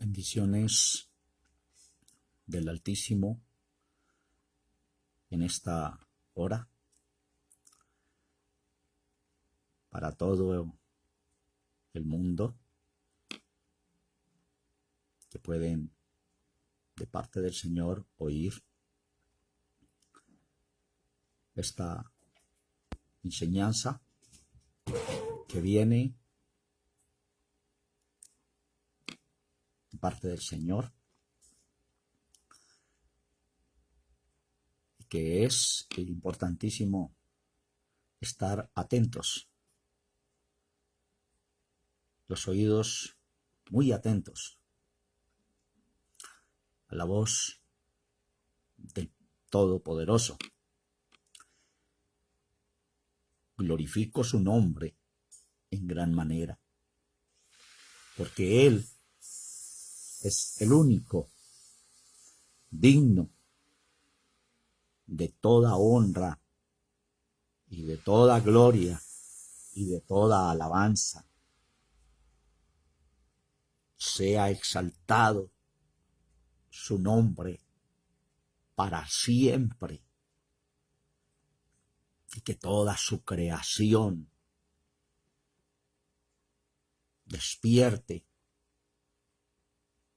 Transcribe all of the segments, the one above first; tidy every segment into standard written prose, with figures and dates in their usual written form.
Bendiciones del Altísimo en esta hora para todo el mundo que pueden de parte del Señor oír esta enseñanza que viene de parte del Señor y que es importantísimo estar atentos, los oídos muy atentos a la voz del Todopoderoso. Glorifico su nombre en gran manera, porque Él es el único digno de toda honra y de toda gloria y de toda alabanza. Sea exaltado su nombre para siempre, y que toda su creación despierte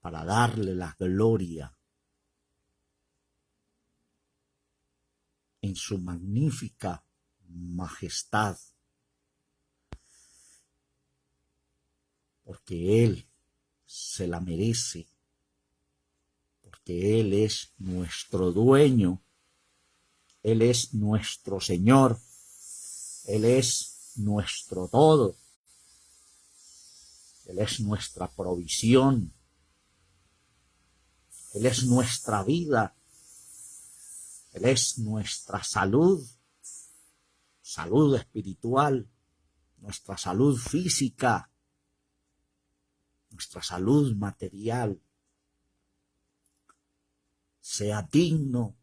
para darle la gloria en su magnífica majestad, porque Él se la merece, porque Él es nuestro dueño, Él es nuestro Señor, Él es nuestro todo, Él es nuestra provisión, Él es nuestra vida, Él es nuestra salud, salud espiritual, nuestra salud física, nuestra salud material. Sea digno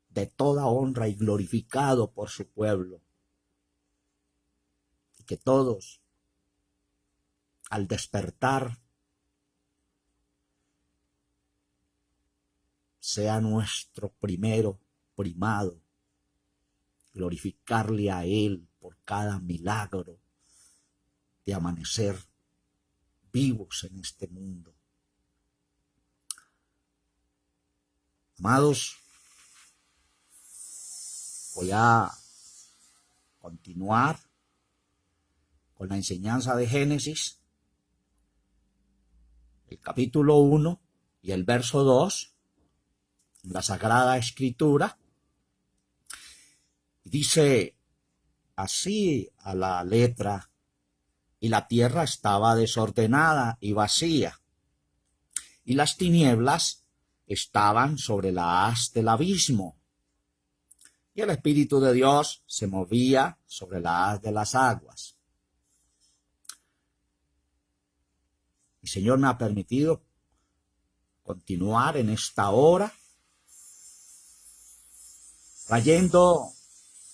de toda honra y glorificado por su pueblo. Y que todos, al despertar, sea nuestro primado, glorificarle a Él por cada milagro de amanecer vivos en este mundo. Amados, voy a continuar con la enseñanza de Génesis, el capítulo 1 y el verso 2, en la Sagrada Escritura. Dice así a la letra: y la tierra estaba desordenada y vacía, y las tinieblas estaban sobre la haz del abismo, y el Espíritu de Dios se movía sobre la haz de las aguas. El Señor me ha permitido continuar en esta hora trayendo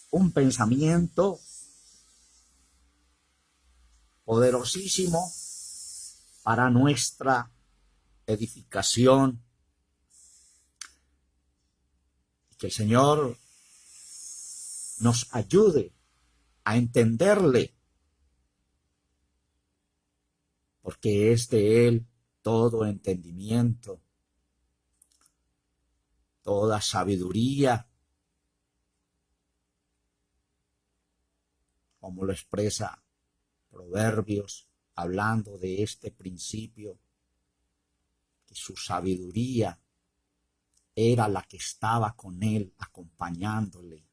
un pensamiento poderosísimo para nuestra edificación. Que el Señor nos ayude a entenderle, porque es de Él todo entendimiento, toda sabiduría, como lo expresa Proverbios, hablando de este principio, que su sabiduría era la que estaba con Él, acompañándole,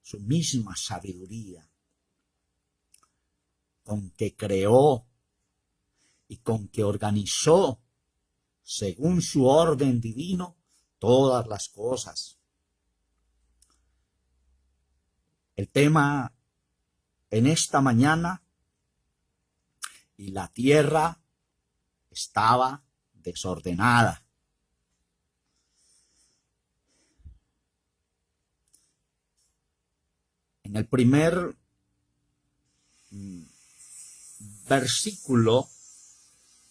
su misma sabiduría, con que creó y con que organizó, según su orden divino, todas las cosas. El tema en esta mañana: y la tierra estaba desordenada. En el primer versículo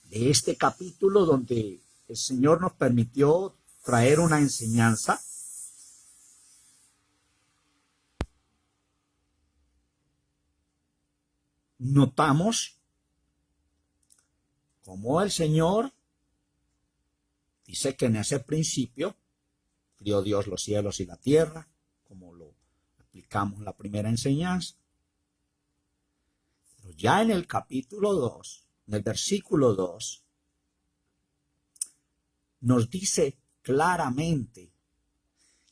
de este capítulo donde el Señor nos permitió traer una enseñanza. Notamos cómo el Señor dice que en ese principio crió Dios los cielos y la tierra, como lo explicamos en la primera enseñanza. Pero ya en el capítulo 2, en el versículo 2, nos dice claramente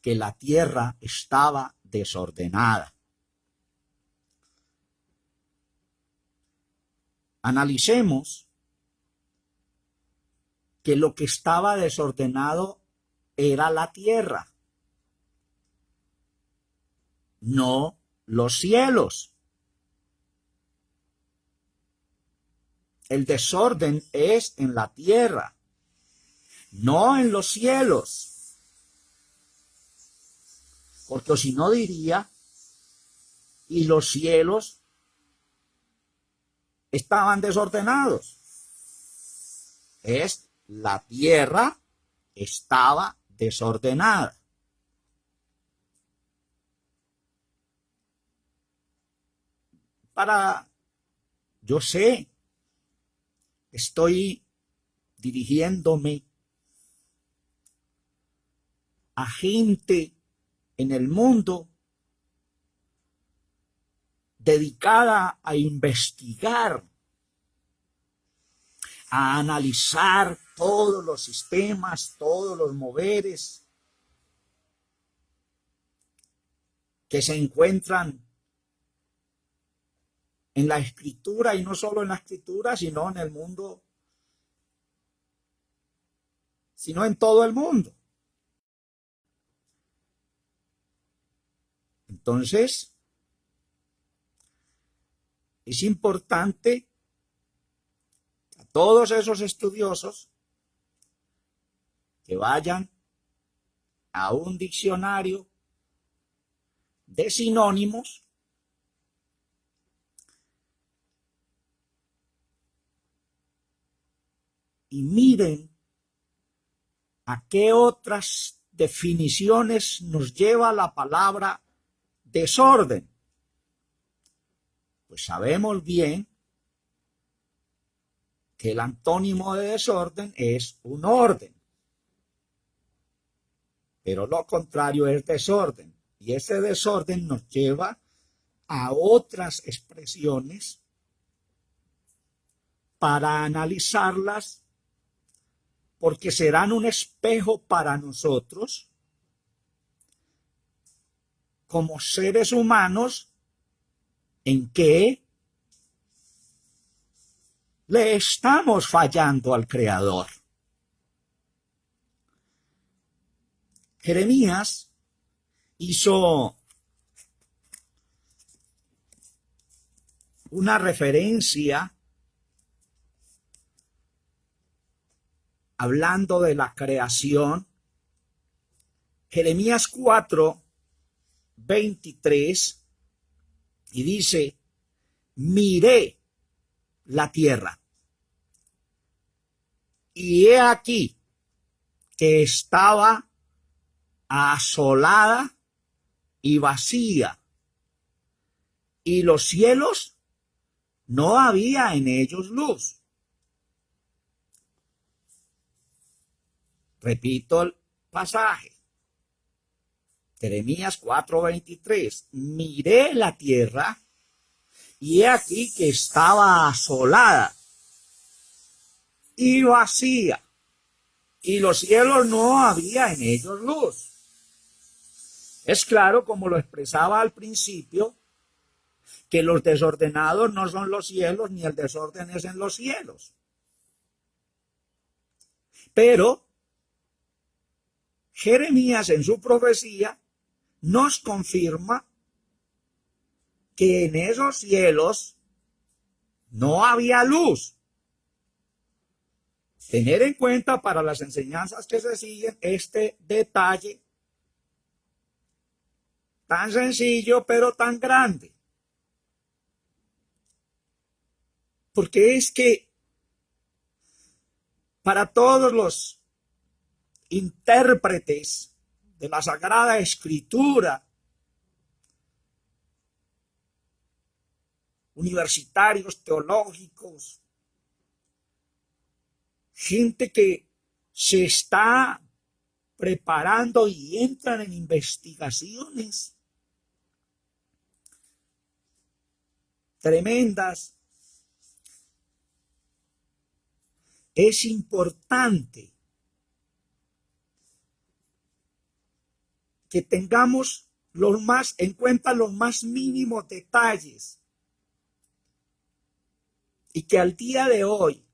que la tierra estaba desordenada. Analicemos que lo que estaba desordenado era la tierra, no los cielos. El desorden es en la tierra, no en los cielos. Porque si no diría, y los cielos estaban desordenados. La tierra estaba desordenada. Yo sé, estoy dirigiéndome a gente en el mundo dedicada a investigar, a analizar todos los sistemas, todos los moveres que se encuentran en la escritura, y no solo en la escritura, sino en el mundo, sino en todo el mundo. Entonces, es importante a todos esos estudiosos que vayan a un diccionario de sinónimos y miren a qué otras definiciones nos lleva la palabra desorden. Pues sabemos bien que el antónimo de desorden es un orden, pero lo contrario es desorden, y ese desorden nos lleva a otras expresiones para analizarlas, porque serán un espejo para nosotros como seres humanos en que le estamos fallando al Creador. Jeremías hizo una referencia hablando de la creación. Jeremías 4:23, y dice: miré la tierra, y he aquí que estaba asolada y vacía, y los cielos no había en ellos luz. Repito el pasaje. Jeremías 4:23. Miré la tierra, y he aquí que estaba asolada y vacía, y los cielos no había en ellos luz. Es claro, como lo expresaba al principio, que los desordenados no son los cielos, ni el desorden es en los cielos. Pero Jeremías en su profecía nos confirma que en esos cielos no había luz. Tener en cuenta para las enseñanzas que se siguen este detalle tan sencillo pero tan grande. Porque es que para todos los intérpretes de la Sagrada Escritura, universitarios, teológicos, gente que se está preparando y entran en investigaciones tremendas, es importante que tengamos en cuenta los más mínimos detalles y que al día de hoy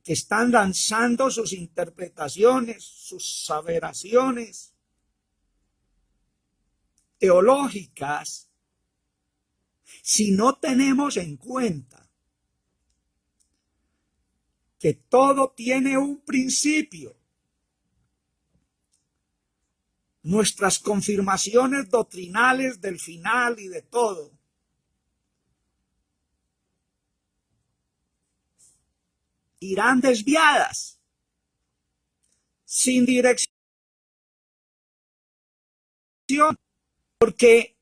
que están lanzando sus interpretaciones, sus aseveraciones teológicas, si no tenemos en cuenta que todo tiene un principio, nuestras confirmaciones doctrinales del final y de todo irán desviadas, sin dirección, porque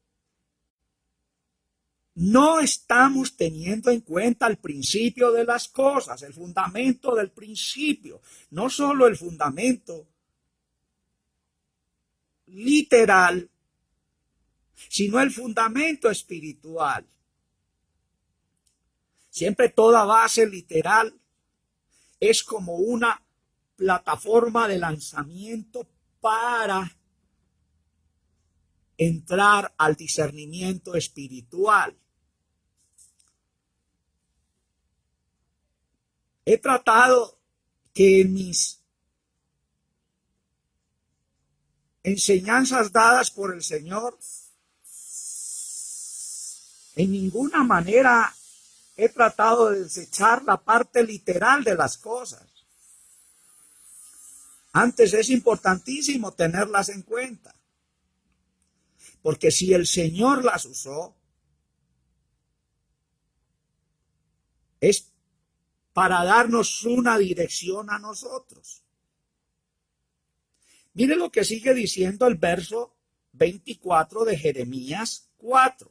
no estamos teniendo en cuenta el principio de las cosas, el fundamento del principio, no solo el fundamento literal, sino el fundamento espiritual. Siempre toda base literal es como una plataforma de lanzamiento para entrar al discernimiento espiritual. He tratado que en mis enseñanzas dadas por el Señor, en ninguna manera he tratado de desechar la parte literal de las cosas. Antes es importantísimo tenerlas en cuenta, porque si el Señor las usó, es para darnos una dirección a nosotros. Mire lo que sigue diciendo el verso 24 de Jeremías 4.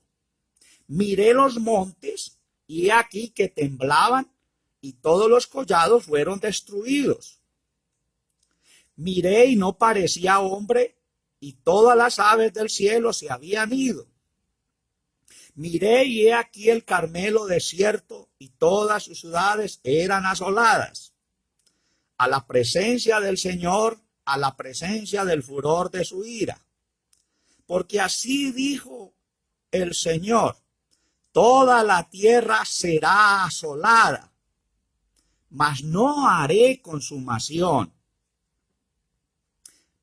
Miré los montes y he aquí que temblaban y todos los collados fueron destruidos. Miré y no parecía hombre y todas las aves del cielo se habían ido. Miré y he aquí el Carmelo desierto y todas sus ciudades eran asoladas. A la presencia del Señor, a la presencia del furor de su ira. Porque así dijo el Señor, toda la tierra será asolada, mas no haré consumación.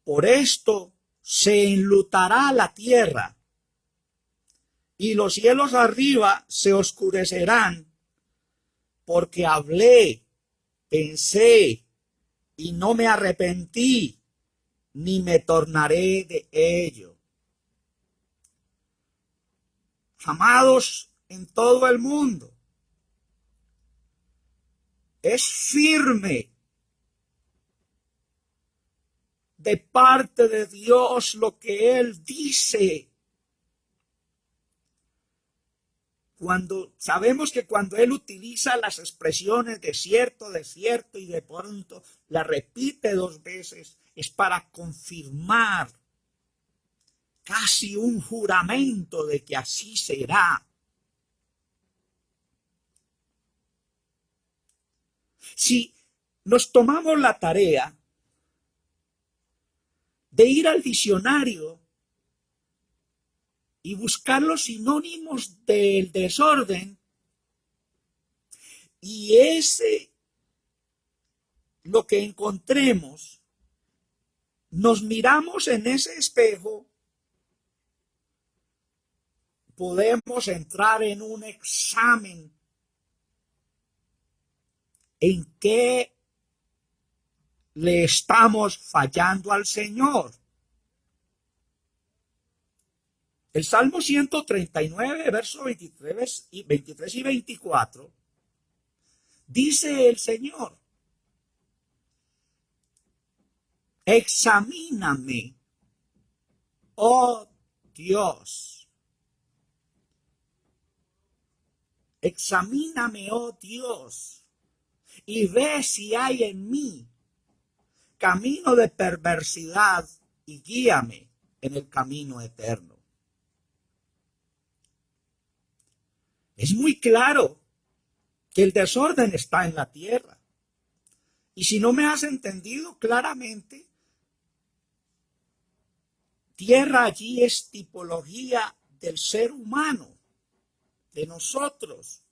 Por esto se enlutará la tierra, y los cielos arriba se oscurecerán, porque hablé, pensé, y no me arrepentí, ni me tornaré de ello. Amados en todo el mundo, es firme de parte de Dios lo que Él dice. Cuando sabemos que cuando Él utiliza las expresiones de cierto y de pronto la repite 2 veces, es para confirmar casi un juramento de que así será. Si nos tomamos la tarea de ir al diccionario y buscar los sinónimos del desorden, y lo que encontremos, nos miramos en ese espejo, podemos entrar en un examen en qué le estamos fallando al Señor. El Salmo 139, versos 23 y 24, dice el Señor: examíname, oh Dios. Examíname, oh Dios, y ve si hay en mí camino de perversidad y guíame en el camino eterno. Es muy claro que el desorden está en la tierra. Y si no me has entendido claramente, tierra allí es tipología del ser humano, de nosotros,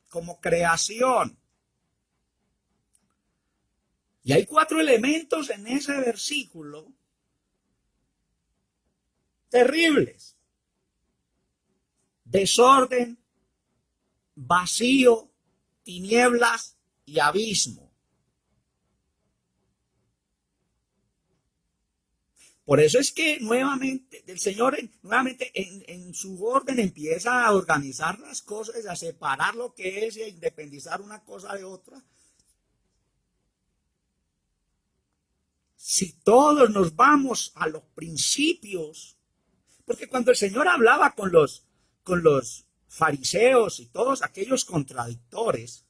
como creación. Y hay 4 elementos en ese versículo terribles: desorden, vacío, tinieblas y abismo. Por eso es que nuevamente el Señor nuevamente en su orden empieza a organizar las cosas, a separar lo que es y a independizar una cosa de otra. Si todos nos vamos a los principios, porque cuando el Señor hablaba con los fariseos y todos aquellos contradictores,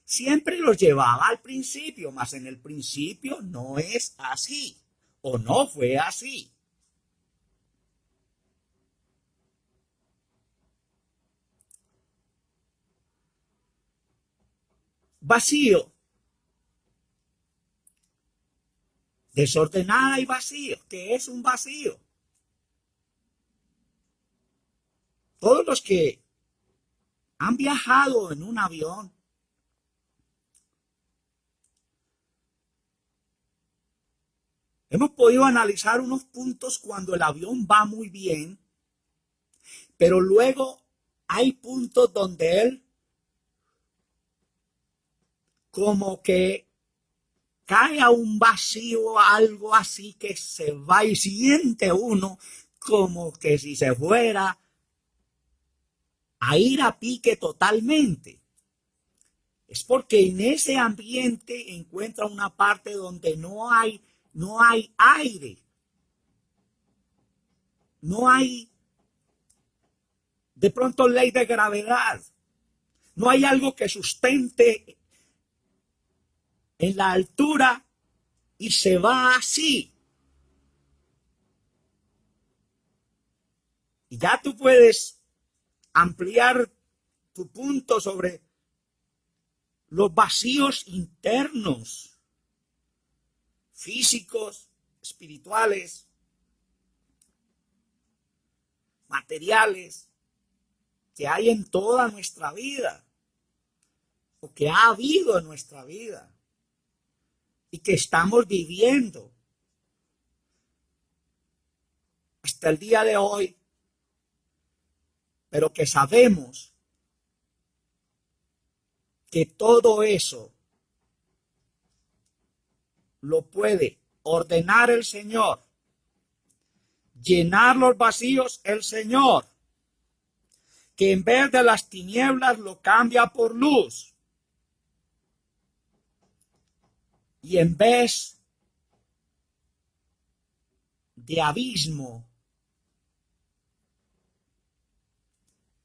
siempre los llevaba al principio, mas en el principio no es así, o no fue así. Vacío, desordenada y vacío. ¿Qué es un vacío? Todos los que han viajado en un avión hemos podido analizar unos puntos cuando el avión va muy bien, pero luego hay puntos donde él como que cae a un vacío, algo así que se va y siente uno como que si se fuera a ir a pique totalmente. Es porque en ese ambiente encuentra una parte donde no hay aire, no hay de pronto ley de gravedad, no hay algo que sustente en la altura y se va así. Y ya tú puedes ampliar tu punto sobre los vacíos internos, físicos, espirituales, materiales, que hay en toda nuestra vida, o que ha habido en nuestra vida, y que estamos viviendo hasta el día de hoy, pero que sabemos que todo eso lo puede ordenar el Señor, llenar los vacíos el Señor, que en vez de las tinieblas lo cambia por luz, y en vez de abismo,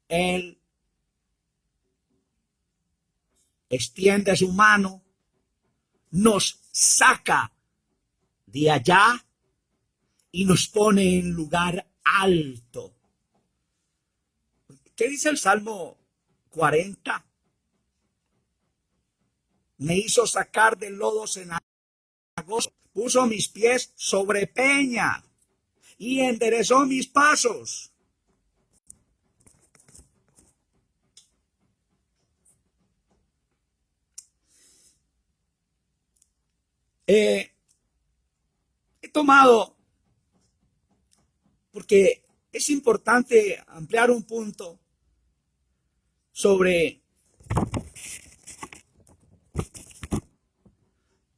Él extiende su mano, nos saca de allá y nos pone en lugar alto. ¿Qué dice el Salmo 40? Me hizo sacar del lodo cenagoso, puso mis pies sobre peña y enderezó mis pasos. He tomado, porque es importante ampliar un punto sobre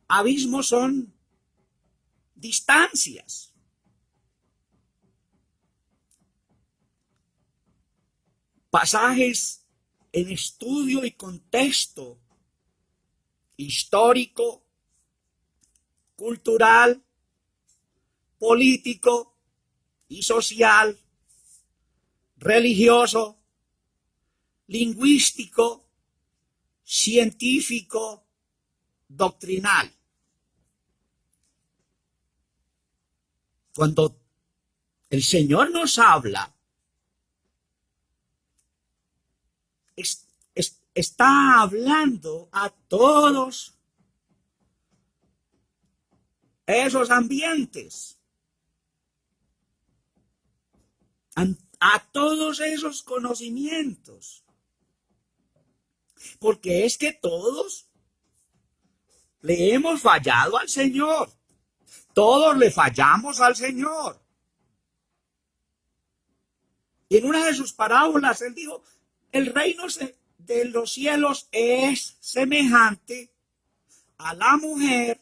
abismos, son distancias. pasajes en estudio y contexto histórico, cultural, político y social, religioso, lingüístico, científico, doctrinal. Cuando el Señor nos habla, está hablando a todos esos ambientes, a todos esos conocimientos, porque es que todos le hemos fallado al Señor, todos le fallamos al Señor. Y en una de sus parábolas él dijo, el reino de los cielos es semejante a la mujer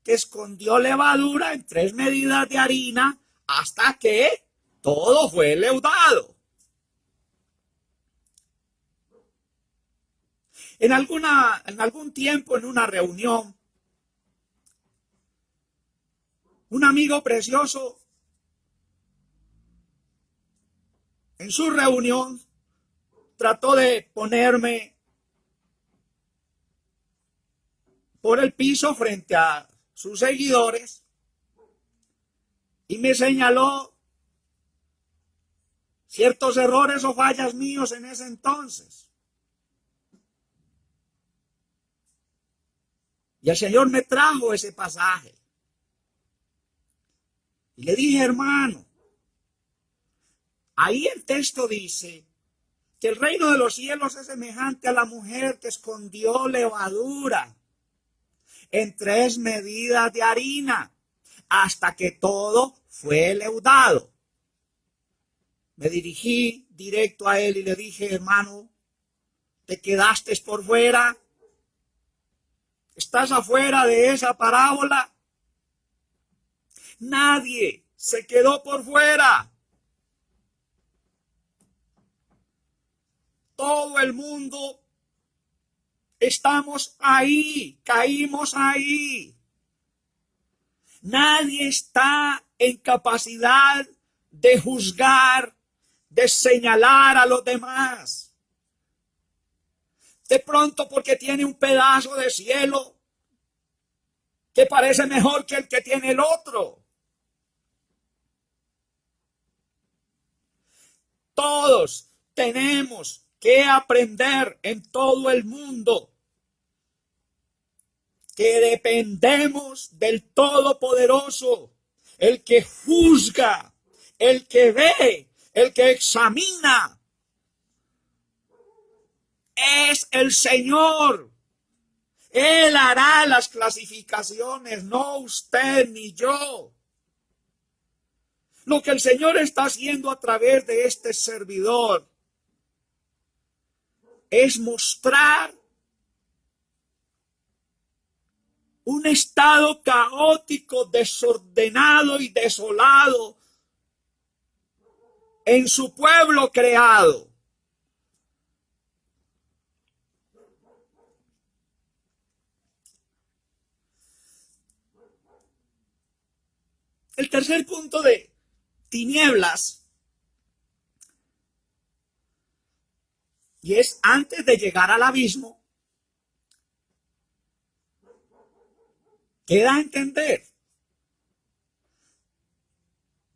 que escondió levadura en 3 medidas de harina hasta que todo fue leudado. En algún tiempo, en una reunión, un amigo precioso en su reunión trató de ponerme por el piso frente a sus seguidores y me señaló ciertos errores o fallas míos en ese entonces. Y el Señor me trajo ese pasaje. Y le dije, hermano, ahí el texto dice que el reino de los cielos es semejante a la mujer que escondió levadura en 3 medidas de harina hasta que todo fue leudado. Me dirigí directo a él y le dije, hermano, te quedaste por fuera, estás afuera de esa parábola. Nadie se quedó por fuera. Todo el mundo estamos ahí, caímos ahí. Nadie está en capacidad de juzgar, de señalar a los demás. De pronto porque tiene un pedazo de cielo que parece mejor que el que tiene el otro. Todos tenemos que aprender en todo el mundo que dependemos del Todopoderoso, el que juzga, el que ve, el que examina. Es el Señor. Él hará las clasificaciones, no usted ni yo. Lo que el Señor está haciendo a través de este servidor es mostrar un estado caótico, desordenado y desolado en su pueblo creado. El tercer punto de tinieblas, y es antes de llegar al abismo, queda a entender.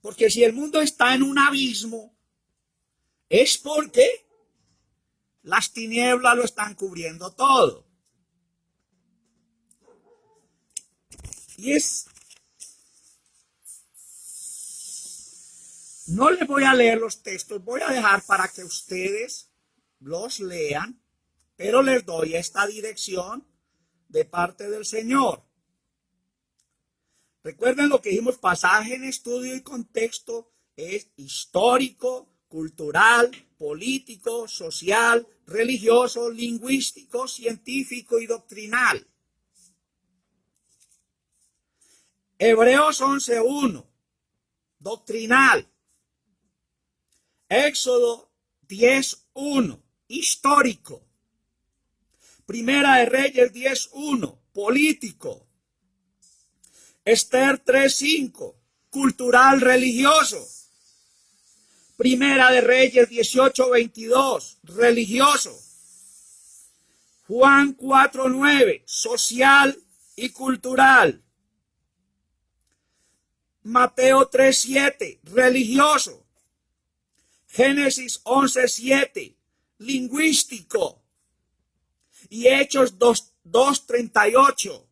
Porque si el mundo está en un abismo, es porque las tinieblas lo están cubriendo todo. Y no les voy a leer los textos, voy a dejar para que ustedes los lean, pero les doy esta dirección de parte del Señor. Recuerden lo que dijimos, pasaje en estudio y contexto es histórico, cultural, político, social, religioso, lingüístico, científico y doctrinal. Hebreos 11:1, doctrinal. Éxodo 10:1, histórico. Primera de Reyes 10:1, político. Esther 3:5, cultural religioso. Primera de Reyes 18:22, religioso. Juan 4:9, social y cultural. Mateo 3:7, religioso. Génesis 11:7, lingüístico. Y Hechos 2:38,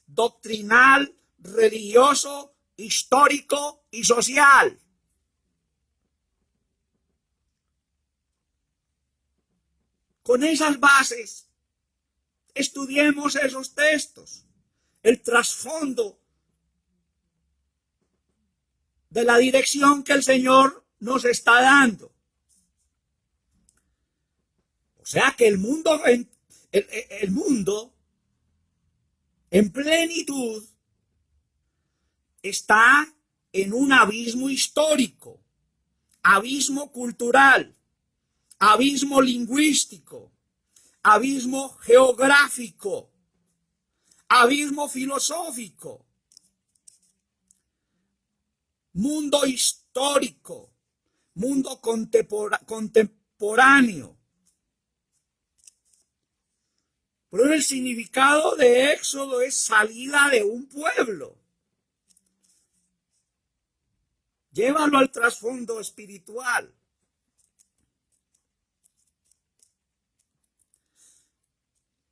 doctrinal, religioso, histórico y social. Con esas bases, estudiemos esos textos, el trasfondo de la dirección que el Señor nos está dando. O sea que el mundo en plenitud está en un abismo histórico, abismo cultural, abismo lingüístico, abismo geográfico, abismo filosófico, mundo histórico, mundo contemporáneo. Pero el significado de Éxodo es salida de un pueblo. Llévalo al trasfondo espiritual.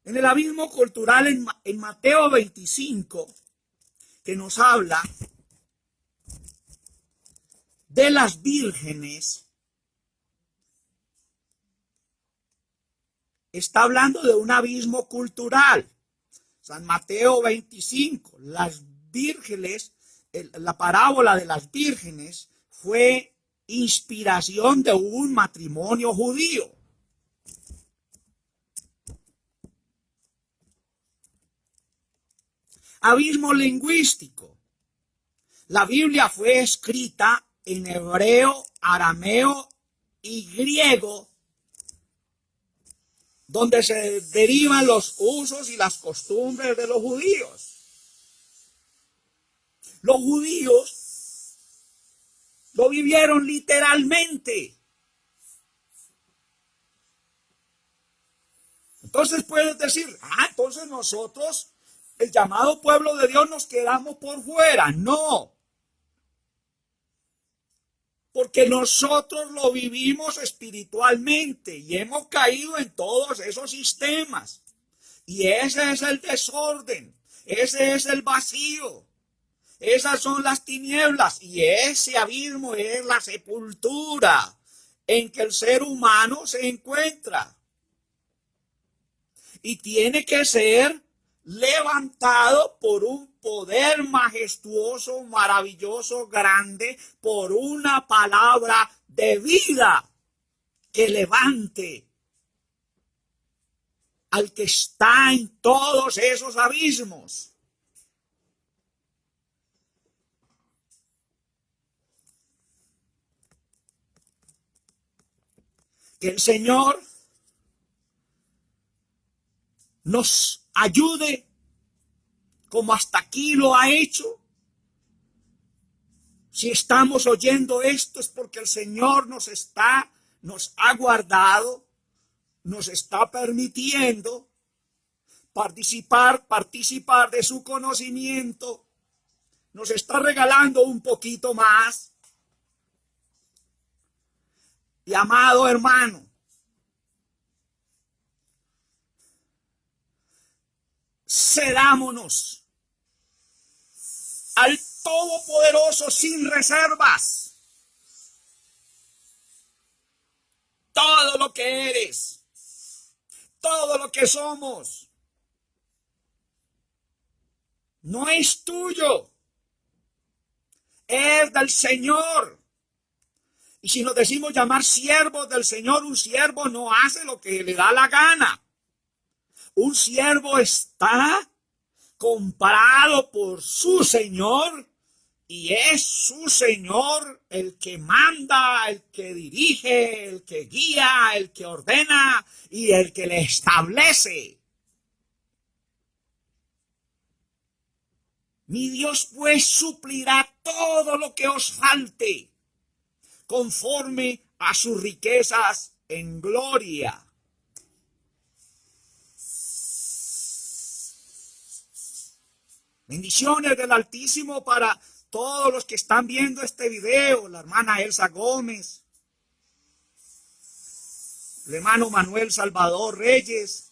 En el abismo cultural, en Mateo 25, que nos habla de las vírgenes, está hablando de un abismo cultural. San Mateo 25, las vírgenes, la parábola de las vírgenes fue inspiración de un matrimonio judío. Abismo lingüístico. La Biblia fue escrita en hebreo, arameo y griego, donde se derivan los usos y las costumbres de los judíos. Los judíos lo vivieron literalmente. Entonces puedes decir, entonces nosotros, el llamado pueblo de Dios, nos quedamos por fuera. No. Porque nosotros lo vivimos espiritualmente y hemos caído en todos esos sistemas. Y ese es el desorden, ese es el vacío, esas son las tinieblas y ese abismo es la sepultura en que el ser humano se encuentra. Y tiene que ser levantado por un poder majestuoso, maravilloso, grande, por una palabra de vida que levante al que está en todos esos abismos. Que el Señor nos ayude como hasta aquí lo ha hecho. Si estamos oyendo esto es porque el Señor nos ha guardado, nos está permitiendo participar de su conocimiento, nos está regalando un poquito más. Y amado hermano, cedámonos al Todopoderoso sin reservas. Todo lo que eres, todo lo que somos, no es tuyo, es del Señor. Y si nos decimos llamar siervos del Señor, un siervo no hace lo que le da la gana. Un siervo está comprado por su Señor Y es su Señor el que manda, el que dirige, el que guía, el que ordena y el que le establece. Mi Dios pues suplirá todo lo que os falte, conforme a sus riquezas en gloria. Bendiciones del Altísimo para todos los que están viendo este video, la hermana Elsa Gómez, el hermano Manuel Salvador Reyes,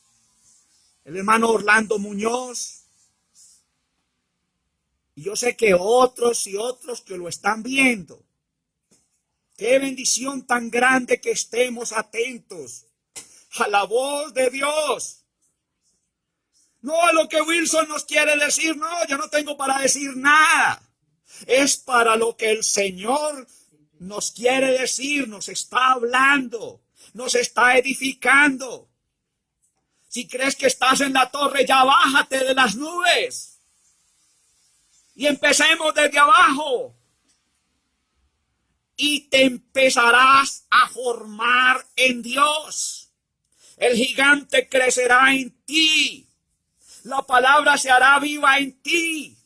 el hermano Orlando Muñoz, y yo sé que otros y otros que lo están viendo. Qué bendición tan grande que estemos atentos a la voz de Dios. No a lo que Wilson nos quiere decir, no, yo no tengo para decir nada. Es para lo que el Señor nos quiere decir, nos está hablando, nos está edificando. Si crees que estás en la torre, ya bájate de las nubes. Y empecemos desde abajo. Y te empezarás a formar en Dios. El gigante crecerá en ti. La palabra se hará viva en ti.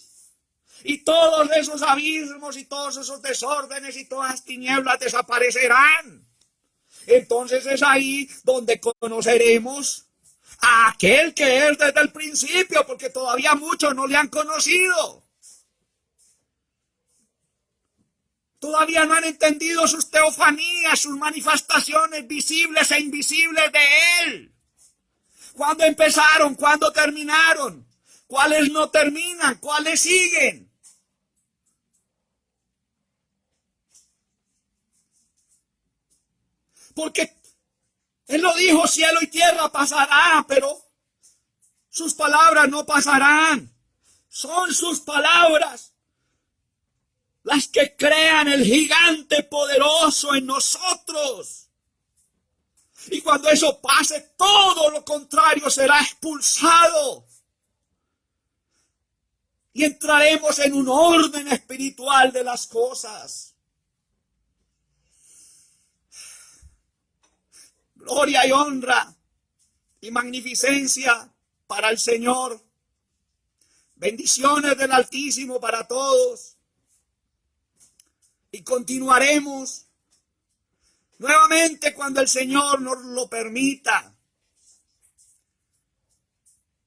Y todos esos abismos y todos esos desórdenes y todas las tinieblas desaparecerán. Entonces es ahí donde conoceremos a aquel que es desde el principio, porque todavía muchos no le han conocido. Todavía no han entendido sus teofanías, sus manifestaciones visibles e invisibles de Él. ¿Cuándo empezaron? ¿Cuándo terminaron? ¿Cuáles no terminan? ¿Cuáles siguen? Porque Él lo dijo, cielo y tierra pasará, pero sus palabras no pasarán. Son sus palabras las que crean el gigante poderoso en nosotros. Y cuando eso pase, todo lo contrario será expulsado. Y entraremos en un orden espiritual de las cosas. Gloria y honra y magnificencia para el Señor. Bendiciones del Altísimo para todos. Y continuaremos nuevamente cuando el Señor nos lo permita.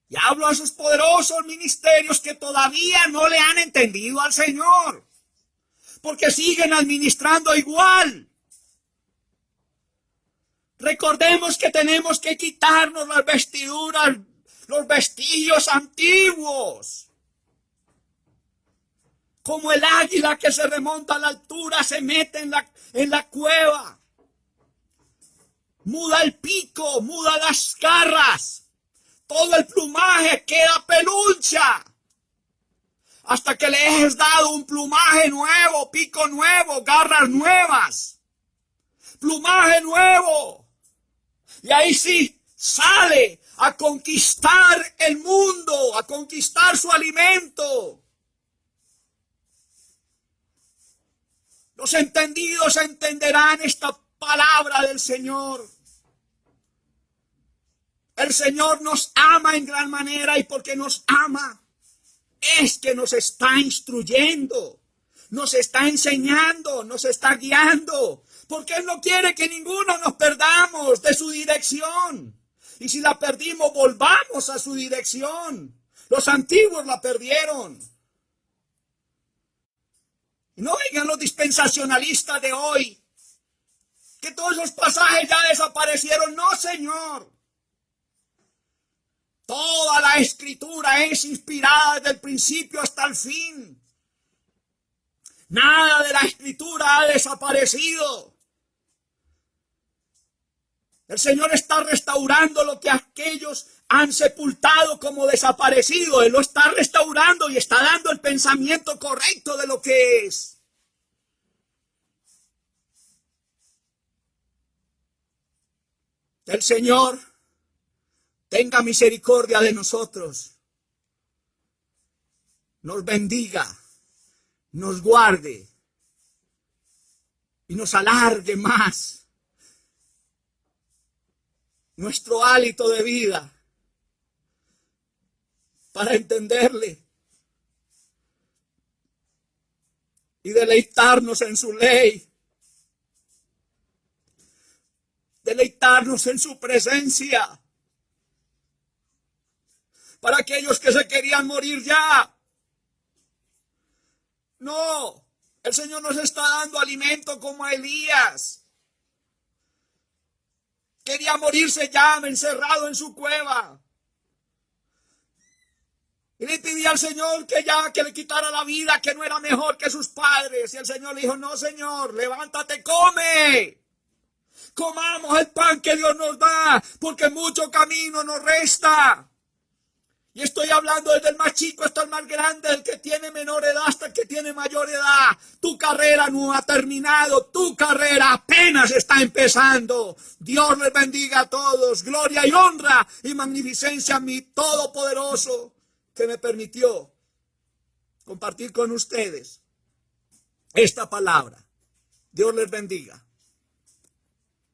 Y hablo a sus poderosos ministerios que todavía no le han entendido al Señor, porque siguen administrando igual. Recordemos que tenemos que quitarnos las vestiduras, los vestigios antiguos. Como el águila que se remonta a la altura, se mete en la cueva. Muda el pico, muda las garras. Todo el plumaje queda pelucha. Hasta que le hayas dado un plumaje nuevo, pico nuevo, garras nuevas. Plumaje nuevo. Y ahí sí sale a conquistar el mundo, a conquistar su alimento. Los entendidos entenderán esta palabra del Señor. El Señor nos ama en gran manera, y porque nos ama es que nos está instruyendo, nos está enseñando, nos está guiando, porque Él no quiere que ninguno nos perdamos de su dirección. Y si la perdimos, volvamos a su dirección. Los antiguos la perdieron. Y no digan los dispensacionalistas de hoy que todos esos pasajes ya desaparecieron. No, Señor. Toda la Escritura es inspirada desde el principio hasta el fin. Nada de la Escritura ha desaparecido. El Señor está restaurando lo que aquellos han sepultado como desaparecido. Él lo está restaurando y está dando el pensamiento correcto de lo que es. El Señor tenga misericordia de nosotros, nos bendiga, nos guarde y nos alargue más nuestro hálito de vida para entenderle y deleitarnos en su ley, deleitarnos en su presencia. Para aquellos que se querían morir ya, no, el Señor nos está dando alimento como a Elías. Quería morirse ya, encerrado en su cueva. Y le pedía al Señor que le quitara la vida, que no era mejor que sus padres. Y el Señor le dijo, no, Señor, levántate, come. Comamos el pan que Dios nos da, porque mucho camino nos resta. Y estoy hablando desde el más chico hasta el más grande, el que tiene menor edad hasta el que tiene mayor edad. Tu carrera no ha terminado, tu carrera apenas está empezando. Dios les bendiga a todos. Gloria y honra y magnificencia a mi Todopoderoso, que me permitió compartir con ustedes esta palabra. Dios les bendiga.